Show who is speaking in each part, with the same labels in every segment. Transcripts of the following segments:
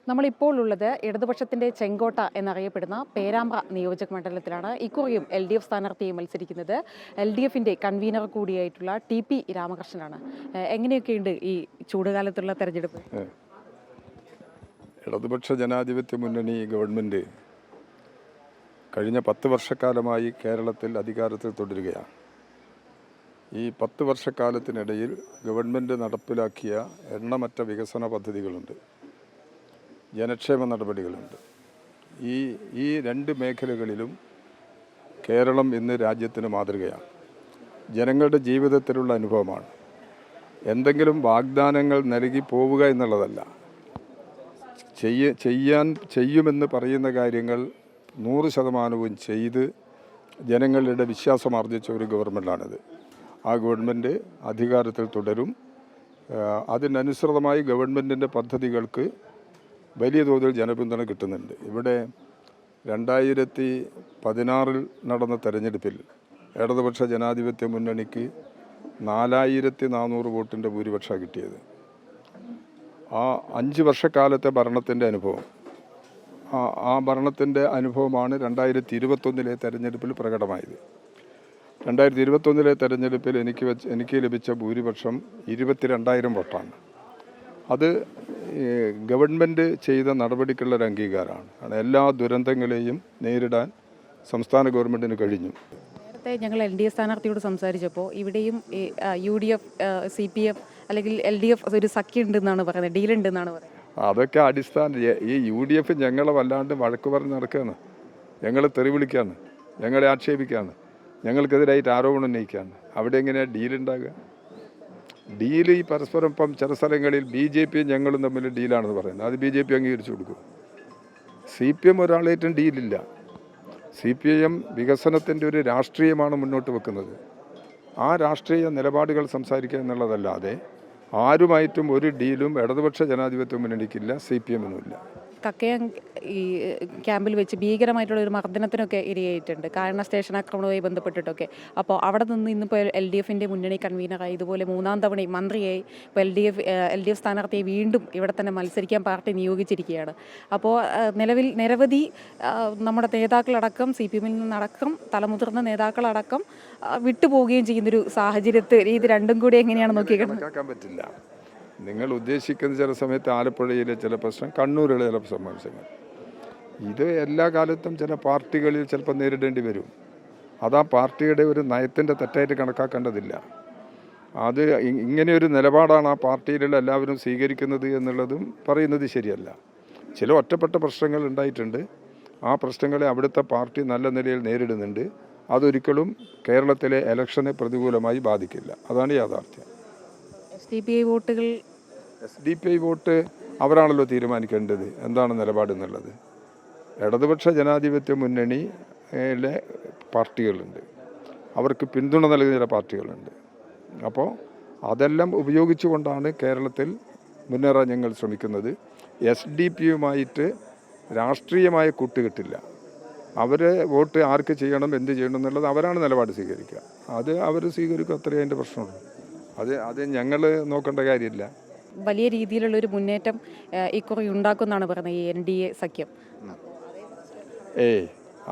Speaker 1: നമ്മളിപ്പോൾ ഉള്ളത് ഇടതുപക്ഷത്തിൻ്റെ ചെങ്കോട്ട എന്നറിയപ്പെടുന്ന പേരാമ്പ്ര നിയോജക മണ്ഡലത്തിലാണ്. ഇക്കുറിയും LDF സ്ഥാനാർത്ഥിയെ മത്സരിക്കുന്നത് LDFിൻ്റെ കൺവീനർ കൂടിയായിട്ടുള്ള TP രാമകൃഷ്ണനാണ്. എങ്ങനെയൊക്കെയുണ്ട് ഈ ചൂടുകാലത്തുള്ള തെരഞ്ഞെടുപ്പ്?
Speaker 2: ഇടതുപക്ഷ ജനാധിപത്യ മുന്നണി ഗവൺമെൻറ് കഴിഞ്ഞ 10 വർഷക്കാലമായി കേരളത്തിൽ അധികാരത്തിൽ തുടരുകയാണ്. ഈ 10 വർഷക്കാലത്തിനിടയിൽ ഗവൺമെൻറ് നടപ്പിലാക്കിയ എണ്ണമറ്റ വികസന പദ്ധതികളുണ്ട്, ജനക്ഷേമ നടപടികളുണ്ട്. ഈ രണ്ട് മേഖലകളിലും കേരളം ഇന്ന് രാജ്യത്തിന് മാതൃകയാണ്. ജനങ്ങളുടെ ജീവിതത്തിലുള്ള അനുഭവമാണ്. എന്തെങ്കിലും വാഗ്ദാനങ്ങൾ നൽകി പോവുക എന്നുള്ളതല്ല, ചെയ്യുമെന്ന് പറയുന്ന കാര്യങ്ങൾ 100% ചെയ്ത് ജനങ്ങളുടെ വിശ്വാസം ആർജിച്ച ഒരു ഗവൺമെൻറ്റാണിത്. ആ ഗവൺമെൻറ് അധികാരത്തിൽ തുടരും. അതിനനുസൃതമായി ഗവൺമെൻറ്റിൻ്റെ പദ്ധതികൾക്ക് വലിയ തോതിൽ ജനപിന്തുണ കിട്ടുന്നുണ്ട്. ഇവിടെ 2016 നടന്ന തെരഞ്ഞെടുപ്പിൽ ഇടതുപക്ഷ ജനാധിപത്യ മുന്നണിക്ക് 4400 വോട്ടിൻ്റെ ഭൂരിപക്ഷമാണ് കിട്ടിയത്. ആ 5 വർഷക്കാലത്തെ ഭരണത്തിൻ്റെ അനുഭവം, ആ ഭരണത്തിൻ്റെ അനുഭവമാണ് 2021 തെരഞ്ഞെടുപ്പിൽ പ്രകടമായത്. 2021 തെരഞ്ഞെടുപ്പിൽ എനിക്ക് ലഭിച്ച ഭൂരിപക്ഷം 22,000 വോട്ടാണ്. അത് ഗവൺമെൻറ് ചെയ്ത നടപടിക്കുള്ളൊരു അംഗീകാരമാണ്. എല്ലാ ദുരന്തങ്ങളെയും നേരിടാൻ സംസ്ഥാന ഗവൺമെൻറ്റിന് കഴിഞ്ഞു.
Speaker 1: നേരത്തെ ഞങ്ങൾ LDF സ്ഥാനാർത്ഥിയോട് സംസാരിച്ചപ്പോൾ ഇവിടെയും UDF, CPF അല്ലെങ്കിൽ LDF ഒരു സഖ്യമുണ്ടെന്നാണ് പറയുന്നത്, ഡീലുണ്ടെന്നാണ് പറയുന്നത്.
Speaker 2: അതൊക്കെ അടിസ്ഥാന ഈ UDF ഞങ്ങളെ വല്ലാണ്ട് വഴക്ക് പറഞ്ഞ് നടക്കുകയാണ്, ഞങ്ങളെ തെറി വിളിക്കുകയാണ്, ഞങ്ങളെ ആക്ഷേപിക്കുകയാണ്, ഞങ്ങൾക്കെതിരായിട്ട് ആരോപണം ഉന്നയിക്കുകയാണ്. അവിടെ എങ്ങനെയാണ് ഡീലുണ്ടാകുക? ഡീല് ഈ പരസ്പരം ഇപ്പം ചില സ്ഥലങ്ങളിൽ BJP ഞങ്ങളും തമ്മിൽ ഡീലാണെന്ന് പറയുന്നത്, അത് BJP അംഗീകരിച്ചു കൊടുക്കും. CPM ഒരാളായിട്ടും ഡീലില്ല. CPIM വികസനത്തിൻ്റെ ഒരു രാഷ്ട്രീയമാണ് മുന്നോട്ട് വെക്കുന്നത്. ആ രാഷ്ട്രീയ നിലപാടുകൾ സംസാരിക്കുക എന്നുള്ളതല്ലാതെ ആരുമായിട്ടും ഒരു ഡീലും ഇടതുപക്ഷ ജനാധിപത്യ മുന്നണിക്കില്ല, CPM-നുമില്ല.
Speaker 1: കക്കയം ഈ ക്യാമ്പിൽ വെച്ച് ഭീകരമായിട്ടുള്ള ഒരു മർദ്ദനത്തിനൊക്കെ ഇരയായിട്ടുണ്ട്, കാരണം സ്റ്റേഷൻ ആക്രമണവുമായി ബന്ധപ്പെട്ടിട്ടൊക്കെ. അപ്പോൾ അവിടെ നിന്ന് ഇന്നിപ്പോൾ LDFിൻ്റെ മുന്നണി കൺവീനറായി, ഇതുപോലെ 3-ാം തവണയും മന്ത്രിയായി. ഇപ്പോൾ LDF സ്ഥാനാർത്ഥിയെ വീണ്ടും ഇവിടെ തന്നെ മത്സരിക്കാൻ പാർട്ടി നിയോഗിച്ചിരിക്കുകയാണ്. അപ്പോൾ നിലവിൽ നിരവധി നമ്മുടെ നേതാക്കളടക്കം, CPM-ൽ നിന്നടക്കം തലമുതിർന്ന നേതാക്കളടക്കം വിട്ടുപോവുകയും ചെയ്യുന്നൊരു സാഹചര്യത്തിൽ ഇത് രണ്ടും കൂടി എങ്ങനെയാണ് നോക്കിക്കാൻ
Speaker 2: പറ്റില്ല. നിങ്ങൾ ഉദ്ദേശിക്കുന്ന ചില സമയത്ത് ആലപ്പുഴയിലെ ചില പ്രശ്നം, കണ്ണൂരിലെ ചില സംഭവങ്ങൾ, ഇത് എല്ലാ കാലത്തും ചില പാർട്ടികളിൽ ചിലപ്പോൾ നേരിടേണ്ടി വരും. അത് ആ പാർട്ടിയുടെ ഒരു നയത്തിൻ്റെ തെറ്റായിട്ട് കണക്കാക്കേണ്ടതില്ല. അത് ഇങ്ങനെയൊരു നിലപാടാണ് ആ പാർട്ടിയിലുള്ള എല്ലാവരും സ്വീകരിക്കുന്നത് എന്നുള്ളതും പറയുന്നത് ശരിയല്ല. ചില ഒറ്റപ്പെട്ട പ്രശ്നങ്ങൾ ഉണ്ടായിട്ടുണ്ട്. ആ പ്രശ്നങ്ങളെ അവിടുത്തെ പാർട്ടി നല്ല നിലയിൽ നേരിടുന്നുണ്ട്. അതൊരിക്കലും കേരളത്തിലെ ഇലക്ഷനെ പ്രതികൂലമായി ബാധിക്കില്ല. അതാണ് യാഥാർത്ഥ്യം. SDPI വോട്ട് അവരാണല്ലോ തീരുമാനിക്കേണ്ടത് എന്താണ് നിലപാട് എന്നുള്ളത്. ഇടതുപക്ഷ ജനാധിപത്യ മുന്നണിയിലെ പാർട്ടികളുണ്ട്, അവർക്ക് പിന്തുണ നൽകുന്ന ചില പാർട്ടികളുണ്ട്. അപ്പോൾ അതെല്ലാം ഉപയോഗിച്ചുകൊണ്ടാണ് കേരളത്തിൽ മുന്നേറാൻ ഞങ്ങൾ ശ്രമിക്കുന്നത്. SDPയുമായിട്ട് രാഷ്ട്രീയമായ കൂട്ടുകെട്ടില്ല. അവരെ വോട്ട് ആർക്ക് ചെയ്യണം, എന്ത് ചെയ്യണം എന്നുള്ളത് അവരാണ് നിലപാട് സ്വീകരിക്കുക. അത് അവർ സ്വീകരിക്കും, അത്രയും അതിൻ്റെ പ്രശ്നമുള്ളൂ. അത് ഞങ്ങൾ നോക്കേണ്ട കാര്യമില്ല.
Speaker 1: വലിയ രീതിയിലുള്ളൊരു മുന്നേറ്റം ഇക്കുറി ഉണ്ടാക്കുമെന്നാണ് പറയുന്നത് ഈ NDA സഖ്യം.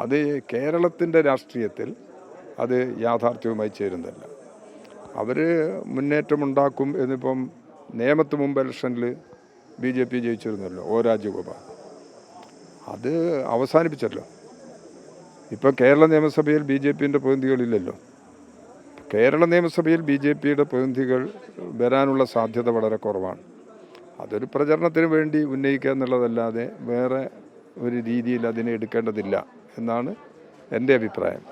Speaker 2: അത് കേരളത്തിൻ്റെ രാഷ്ട്രീയത്തിൽ അത് യാഥാർത്ഥ്യവുമായി ചേരുന്നതല്ല. അവർ മുന്നേറ്റമുണ്ടാക്കും എന്നിപ്പം നേമത്ത് മുമ്പ് ഇലക്ഷനിൽ BJP ജയിച്ചിരുന്നല്ലോ, O രാജഗോപാൽ. അത് അവസാനിപ്പിച്ചല്ലോ. ഇപ്പോൾ കേരള നിയമസഭയിൽ BJPൻ്റെ പ്രതിനിധികളില്ലല്ലോ. കേരള നിയമസഭയിൽ BJPയുടെ പ്രതിനിധികൾ വരാനുള്ള സാധ്യത വളരെ കുറവാണ്. അതൊരു പ്രചരണത്തിന് വേണ്ടി ഉന്നയിക്കുക എന്നുള്ളതല്ലാതെ വേറെ ഒരു രീതിയിൽ അതിനെ എടുക്കേണ്ടതില്ല എന്നാണ് എൻ്റെ അഭിപ്രായം.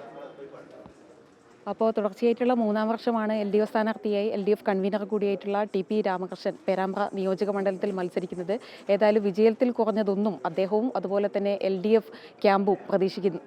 Speaker 1: അപ്പോൾ തുടർച്ചയായിട്ടുള്ള 3-ാം വർഷമാണ് LDF സ്ഥാനാർത്ഥിയായി LDF കൺവീനർ കൂടിയായിട്ടുള്ള TP രാമകൃഷ്ണൻ പേരാമ്പ്ര നിയോജക മണ്ഡലത്തിൽ മത്സരിക്കുന്നത്. ഏതായാലും വിജയത്തിൽ കുറഞ്ഞതൊന്നും അദ്ദേഹവും അതുപോലെ തന്നെ LDF ക്യാമ്പും പ്രതീക്ഷിക്കുന്നു.